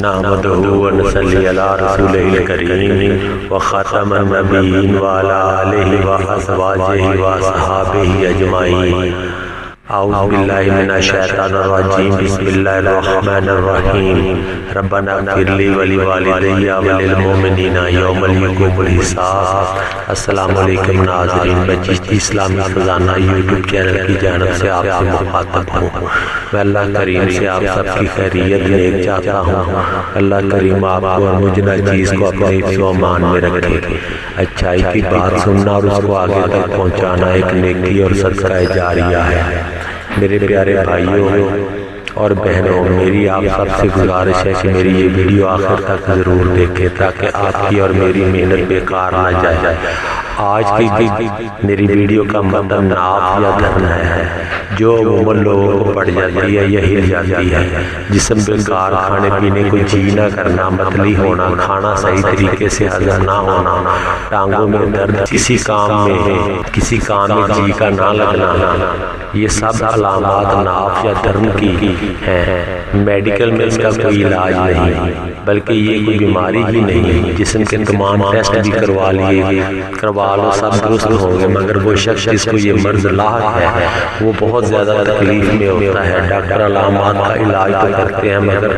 نحمده ونصلي على رسوله الكريم وخاتم النبيين وعلى آله وأزواجه وأصحابه أجمعين. اعوذ باللہ من الشیطان الرجیم. بسم اللہ الرحمن الرحیم. ربنا اغفر لی ولوالدی وللمؤمنین یوم یقوم الحساب. السلام علیکم ناظرین. بچشتی اسلامی خزانہ یوٹیوب چینل کی جانب سے آپ سے مخاطب ہوں. میں اللہ کریم سے آپ سب کی خیریت نیک چاہتا ہوں. اللہ کریم آپ کو اور مجھ ناچیز کو اپنے حفظ و امان میں رکھے. اچھائی کی بات سننا اور اس کو آگے تک پہنچانا ایک نیکی اور صدقہ جاریہ ہے. میرے پیارے بھائیوں اور بہنوں، میری آپ سب سے گزارش ہے کہ میری یہ ویڈیو آخر تک ضرور دیکھیں تاکہ آپ کی اور میری محنت بیکار نہ جائے. آج کی میری ویڈیو کا مطلب ناف یا دھن ہے، جو عموماً لوگوں کو پڑ جاتی ہے یا ہل جاتی ہے. جسم بیکار، کھانے پینے کو جی نہ کرنا، متلی ہونا، کھانا صحیح طریقے سے ہضم نہ ہونا، ٹانگوں میں درد، کسی کام میں جی کا نہ لگنا، یہ سب علامات ناف یا درن کی ہیں. میڈیکل میں اس کا کوئی علاج نہیں، بلکہ یہ کوئی بیماری ہی نہیں. جسم کے تمام ٹیسٹ بھی کروا لو، سب درست ہوں گے، مگر وہ شخص جس کو یہ مرض لاحق ہے وہ بہت زیادہ تکلیف میں ہوتا ہے. ڈاکٹر علامات کا علاج تو کرتے ہیں، مگر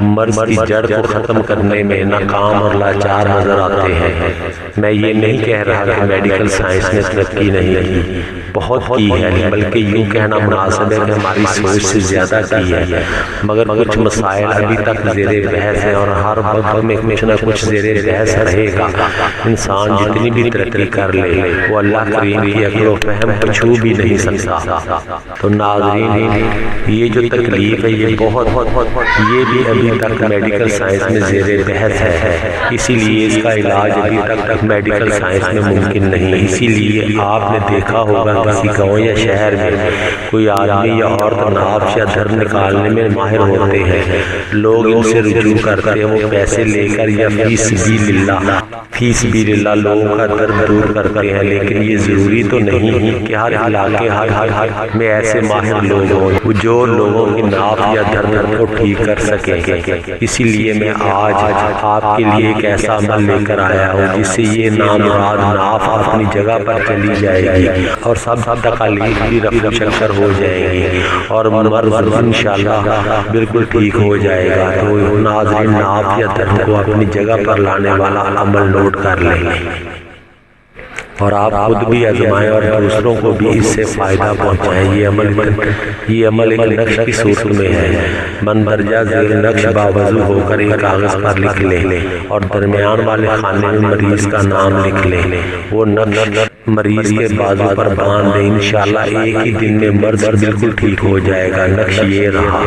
مرض کی جڑ کو ختم کرنے میں ناکام اور لاچار نظر آتے ہیں. میں یہ نہیں کہہ رہا کہ میڈیکل سائنس نے ترقی نہیں کی، بہت کی ہے، بلکہ یوں کہنا مناسب ہے کہ ہماری سوچ سے زیادہ کی ہے. مگر کچھ مسائل ابھی تک زیر بحث ہیں اور ہر وقت میں کچھ نہ کچھ زیر بحث رہے گا. انسان جتنی بھی ترقی کر لے وہ اللہ کریم کی عقل و فہم کو چھو بھی نہیں سکتا. تو ناظرین، یہ جو تکلیف ہے یہ بھی ابھی تک میڈیکل سائنس میں زیر بحث ہے. اسی لیے اس کا علاج ابھی تک میڈیکل سائنس میں ممکن نہیں. اسی لیے آپ نے دیکھا ہوگا کسی گاؤں یا شہر میں کوئی آدمی یا عورت ناف یا درد نکالنے میں ماہر ہوتے ہیں. لوگ ان سے رجوع کرتے ہیں، وہ پیسے لے کر یا فی سبیل اللہ لوگوں کا درد دور کرتے ہیں. لیکن یہ ضروری تو نہیں کہ ہر علاقے ہر میں ایسے ماہر لوگ ہوں جو لوگوں کی ناف یا درد کو ٹھیک کر سکیں. اسی لیے میں آج آپ کے لیے ایک ایسا عمل لے کر آیا ہوں جس سے یہ نامراد ناف اپنی جگہ پر چلی جائے گی اور سب تکالیف بھی رفع شکر ہو جائیں گی اور مرض انشاءاللہ بالکل ٹھیک ہو جائے گا. تو ناظرین، ناف یا درد کو اپنی جگہ پر لانے والا عمل نوٹ کر لیں اور آپ خود بھی آزمائیں اور دوسروں کو بھی اس سے فائدہ پہنچائیں. یہ عمل ایک نقش کی صورت میں ہے. مندرجہ ذیل نقش باوضو ہو کر ایک کاغذ پر لکھ لیں اور درمیان والے خانے میں مریض کا نام لکھ لیں. وہ نقش مریض کے بازو پر باندھ دیں. انشاءاللہ ایک ہی دن میں مرض بالکل ٹھیک ہو جائے گا. نقش یہ رہا.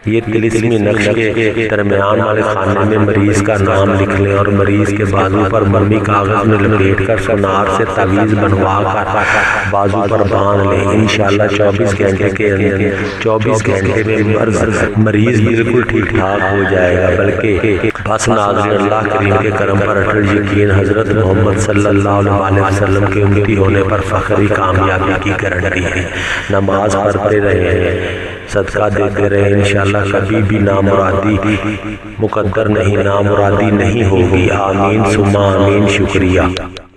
یہ طلسمی نقش کے درمیان والے خانے میں مریض کا نام لکھ لیں اور مریض کے بازو پر مرمی کاغذ میں لپیٹ کر سونار سے تعویذ بنوا کر بازو پر باندھ لیں. انشاءاللہ 24 گھنٹے میں مریض بالکل ٹھیک ٹھاک ہو جائے گا. بلکہ بس ناظرین، اللہ کریم کے کرم پر اٹل یقین، حضرت محمد صلی اللہ علیہ وسلم کے امتی ہونے پر فخری کامیابی کی گارنٹی ہے. نماز پڑھتے رہیں، صدقہ دیتے رہے، انشاءاللہ کبھی بھی نامرادی مقدر نہیں، نامرادی نہیں ہوگی. آمین ثم آمین. شکریہ.